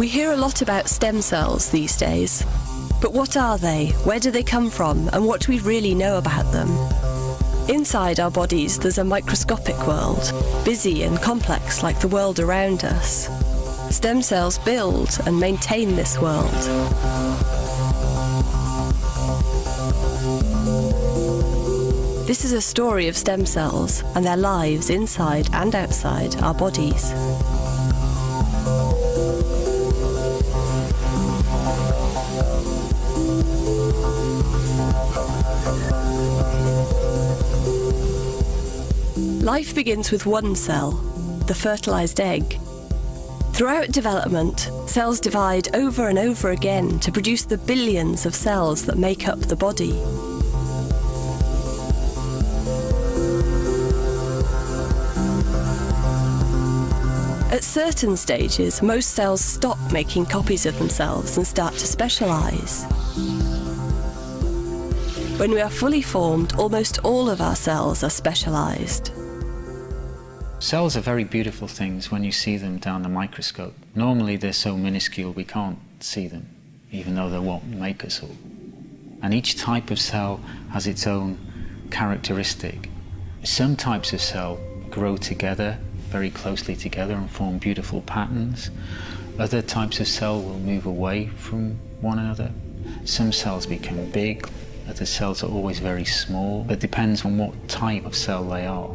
We hear a lot about stem cells these days. But what are they? Where do they come from? And what do we really know about them? Inside our bodies, there's a microscopic world, busy and complex like the world around us. Stem cells build and maintain this world. This is a story of stem cells and their lives inside and outside our bodies. Life begins with one cell, the fertilized egg. Throughout development, cells divide over and over again to produce the billions of cells that make up the body. At certain stages, most cells stop making copies of themselves and start to specialize. When we are fully formed, almost all of our cells are specialized. Cells are very beautiful things when you see them down the microscope. Normally they're so minuscule we can't see them, even though they're what make us all. And each type of cell has its own characteristic. Some types of cell grow together, very closely together, and form beautiful patterns. Other types of cell will move away from one another. Some cells become big, other cells are always very small. It depends on what type of cell they are.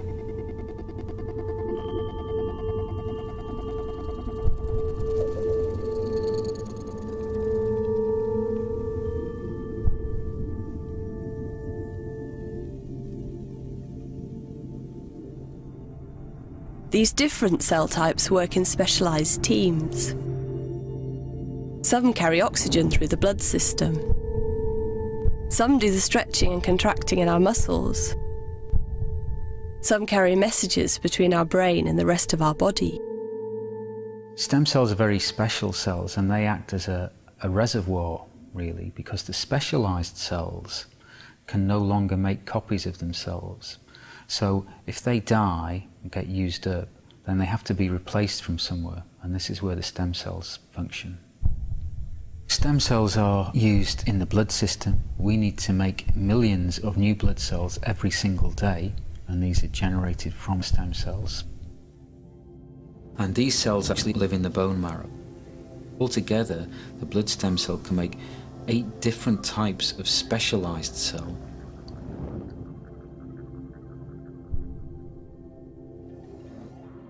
These different cell types work in specialized teams. Some carry oxygen through the blood system. Some do the stretching and contracting in our muscles. Some carry messages between our brain and the rest of our body. Stem cells are very special cells, and they act as a reservoir, really, because the specialized cells can no longer make copies of themselves. So if they die and get used up, then they have to be replaced from somewhere, and this is where the stem cells function. Stem cells are used in the blood system. We need to make millions of new blood cells every single day, and these are generated from stem cells. And these cells actually live in the bone marrow. Altogether, the blood stem cell can make 8 different types of specialized cell.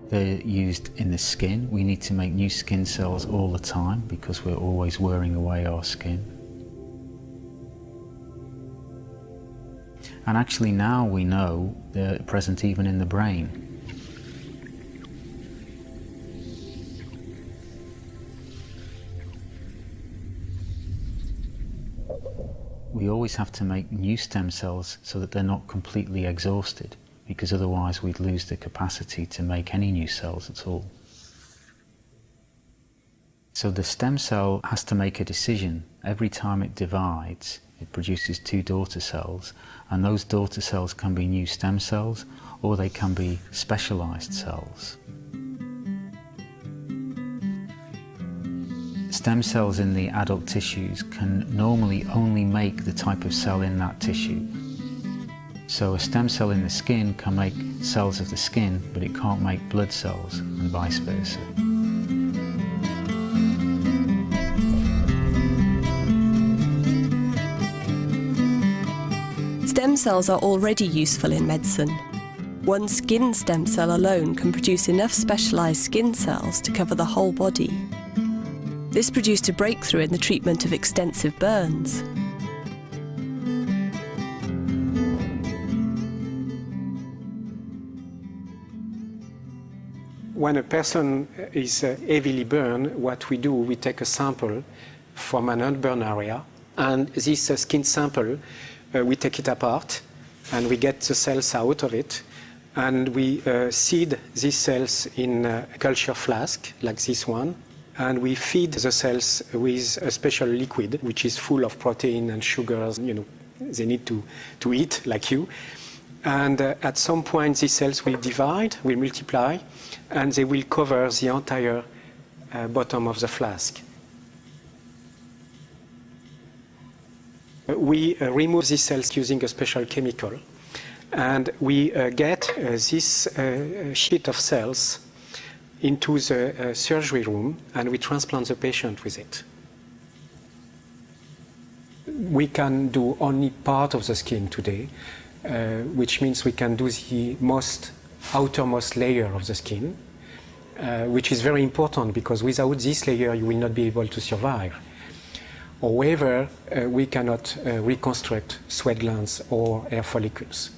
They're used in the skin. We need to make new skin cells all the time because we're always wearing away our skin. And actually now we know they're present even in the brain. We always have to make new stem cells so that they're not completely exhausted, because otherwise we'd lose the capacity to make any new cells at all. So the stem cell has to make a decision. Every time it divides, it produces 2 daughter cells, and those daughter cells can be new stem cells, or they can be specialized cells. Stem cells in the adult tissues can normally only make the type of cell in that tissue. So a stem cell in the skin can make cells of the skin, but it can't make blood cells, and vice versa. Stem cells are already useful in medicine. One skin stem cell alone can produce enough specialized skin cells to cover the whole body. This produced a breakthrough in the treatment of extensive burns. When a person is heavily burned, what we do, we take a sample from an unburned area, and this skin sample, we take it apart, and we get the cells out of it, and we seed these cells in a culture flask, like this one, and we feed the cells with a special liquid, which is full of protein and sugars, they need to eat, like you. And at some point, these cells will divide, will multiply, and they will cover the entire bottom of the flask. We remove these cells using a special chemical, and we get this sheet of cells into the surgery room, and we transplant the patient with it. We can do only part of the skin today, which means we can do the outermost layer of the skin, which is very important because without this layer you will not be able to survive. However, we cannot reconstruct sweat glands or hair follicles.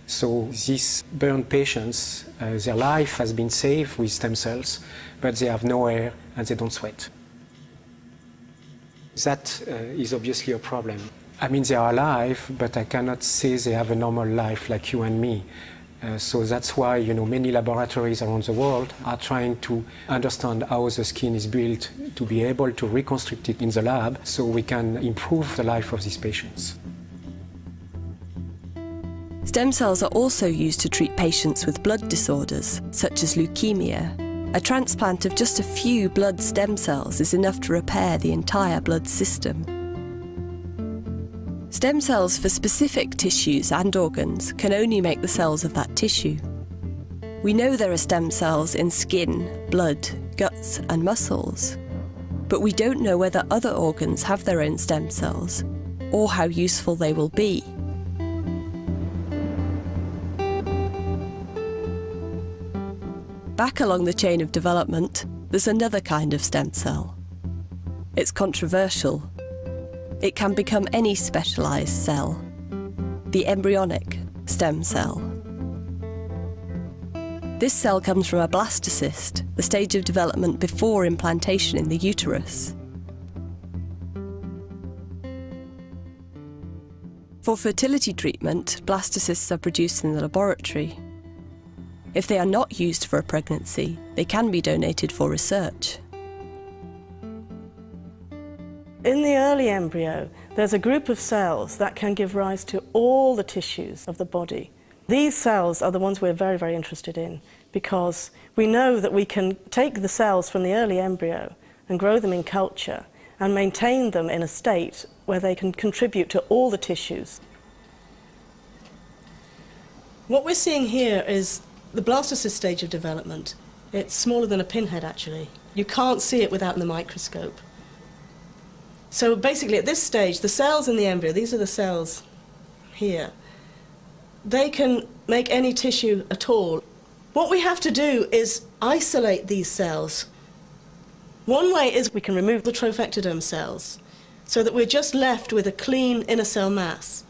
So these burn patients, their life has been saved with stem cells, but they have no hair and they don't sweat. That is obviously a problem. I mean, they are alive, but I cannot say they have a normal life like you and me. So that's why, many laboratories around the world are trying to understand how the skin is built to be able to reconstruct it in the lab so we can improve the life of these patients. Stem cells are also used to treat patients with blood disorders, such as leukemia. A transplant of just a few blood stem cells is enough to repair the entire blood system. Stem cells for specific tissues and organs can only make the cells of that tissue. We know there are stem cells in skin, blood, guts and muscles, but we don't know whether other organs have their own stem cells or how useful they will be. Back along the chain of development, there's another kind of stem cell. It's controversial. It can become any specialised cell, the embryonic stem cell. This cell comes from a blastocyst, the stage of development before implantation in the uterus. For fertility treatment, blastocysts are produced in the laboratory. If they are not used for a pregnancy, they can be donated for research. In the early embryo, there's a group of cells that can give rise to all the tissues of the body. These cells are the ones we're very, very interested in because we know that we can take the cells from the early embryo and grow them in culture and maintain them in a state where they can contribute to all the tissues. What we're seeing here is the blastocyst stage of development. It's smaller than a pinhead, actually. You can't see it without the microscope. So basically at this stage, the cells in the embryo, these are the cells here, they can make any tissue at all. What we have to do is isolate these cells. One way is we can remove the trophectoderm cells so that we're just left with a clean inner cell mass.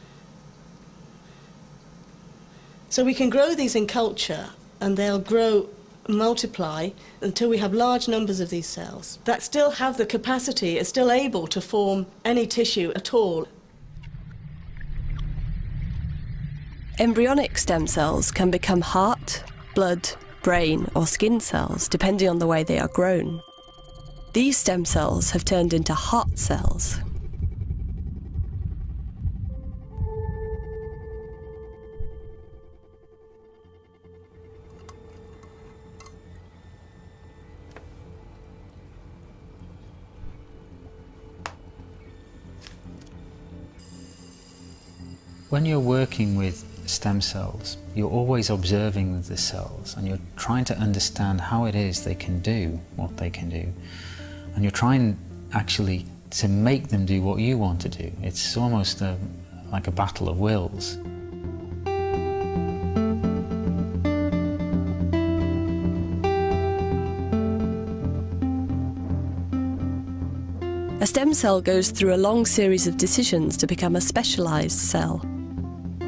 So we can grow these in culture and they'll grow, multiply until we have large numbers of these cells that still have the capacity, are still able to form any tissue at all. Embryonic stem cells can become heart, blood, brain or skin cells depending on the way they are grown. These stem cells have turned into heart cells. When you're working with stem cells, you're always observing the cells and you're trying to understand how it is they can do what they can do. And you're trying actually to make them do what you want to do. It's almost like a battle of wills. A stem cell goes through a long series of decisions to become a specialised cell.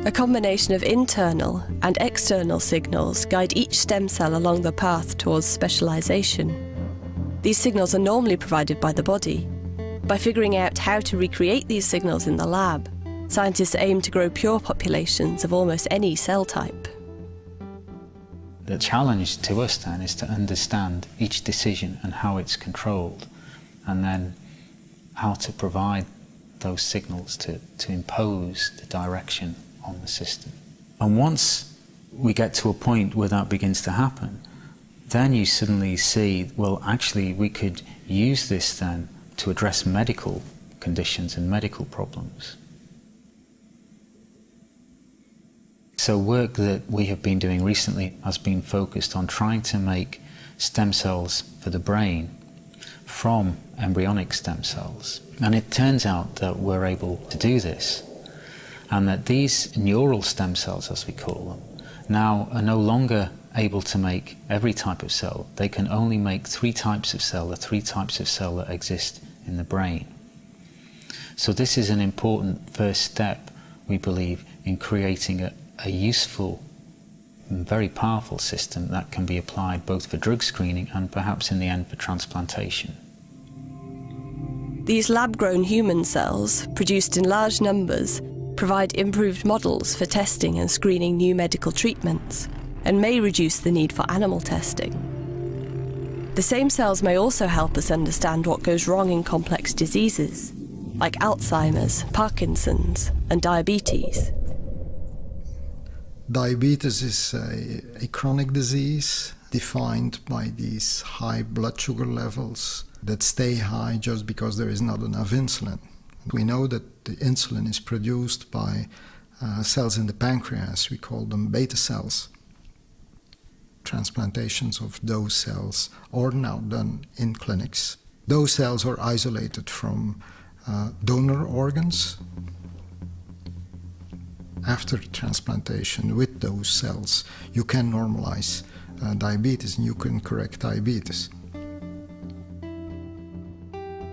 A combination of internal and external signals guide each stem cell along the path towards specialisation. These signals are normally provided by the body. By figuring out how to recreate these signals in the lab, scientists aim to grow pure populations of almost any cell type. The challenge to us then is to understand each decision and how it's controlled, and then how to provide those signals to impose the direction on the system. And once we get to a point where that begins to happen, then you suddenly see, well, actually we could use this then to address medical conditions and medical problems. So work that we have been doing recently has been focused on trying to make stem cells for the brain from embryonic stem cells. And it turns out that we're able to do this, and that these neural stem cells, as we call them, now are no longer able to make every type of cell. They can only make 3 types of cell, the 3 types of cell that exist in the brain. So this is an important first step, we believe, in creating a useful and very powerful system that can be applied both for drug screening and perhaps in the end for transplantation. These lab-grown human cells, produced in large numbers, provide improved models for testing and screening new medical treatments, and may reduce the need for animal testing. The same cells may also help us understand what goes wrong in complex diseases, like Alzheimer's, Parkinson's, and diabetes. Diabetes is a chronic disease defined by these high blood sugar levels that stay high just because there is not enough insulin. We know that the insulin is produced by cells in the pancreas. We call them beta cells. Transplantations of those cells are now done in clinics. Those cells are isolated from donor organs. After transplantation with those cells, you can normalize diabetes and you can correct diabetes.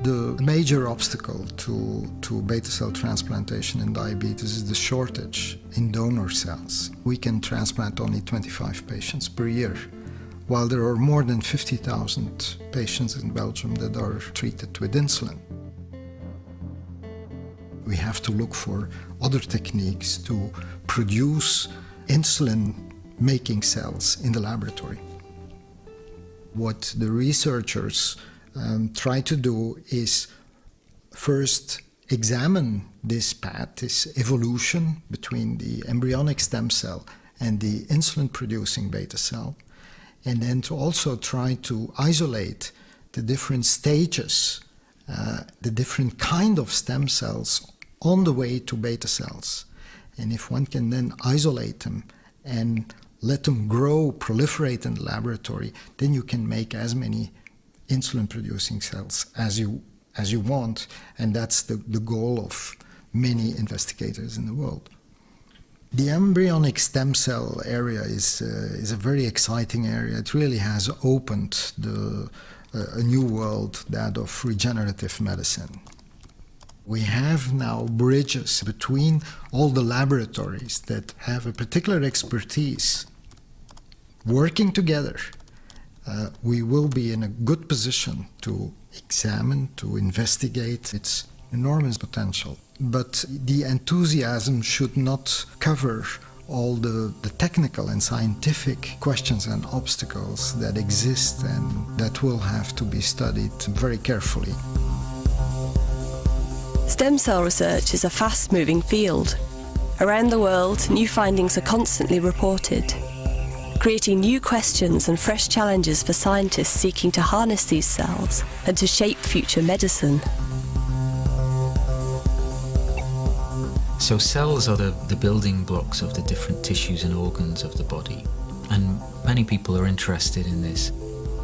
The major obstacle to beta cell transplantation in diabetes is the shortage in donor cells. We can transplant only 25 patients per year, while there are more than 50,000 patients in Belgium that are treated with insulin. We have to look for other techniques to produce insulin-making cells in the laboratory. What the researchers try to do is first examine this path, this evolution between the embryonic stem cell and the insulin-producing beta cell, and then to also try to isolate the different stages, the different kind of stem cells on the way to beta cells. And if one can then isolate them and let them grow, proliferate in the laboratory, then you can make as many insulin-producing cells as you want, and that's the goal of many investigators in the world. The embryonic stem cell area is a very exciting area. It really has opened a new world, that of regenerative medicine. We have now bridges between all the laboratories that have a particular expertise working together. We will be in a good position to examine, to investigate its enormous potential. But the enthusiasm should not cover all the technical and scientific questions and obstacles that exist and that will have to be studied very carefully. Stem cell research is a fast-moving field. Around the world, new findings are constantly reported, creating new questions and fresh challenges for scientists seeking to harness these cells and to shape future medicine. So cells are the building blocks of the different tissues and organs of the body, and many people are interested in this.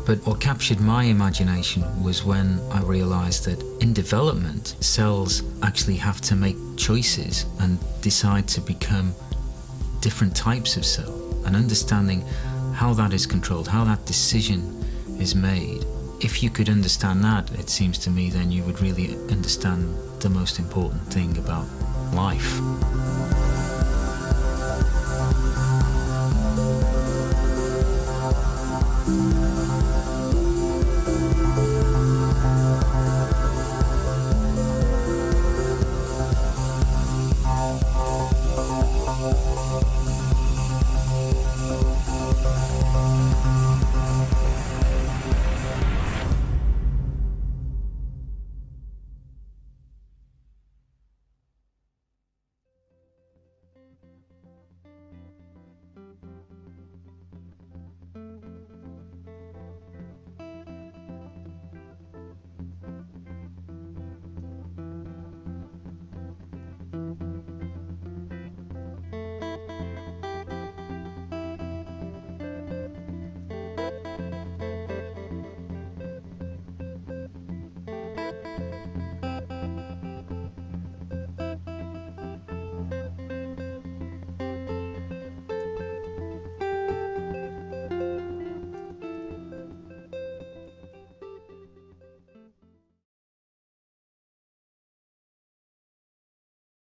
But what captured my imagination was when I realized that in development, cells actually have to make choices and decide to become different types of cell, and understanding how that is controlled, how that decision is made. If you could understand that, it seems to me, then you would really understand the most important thing about life.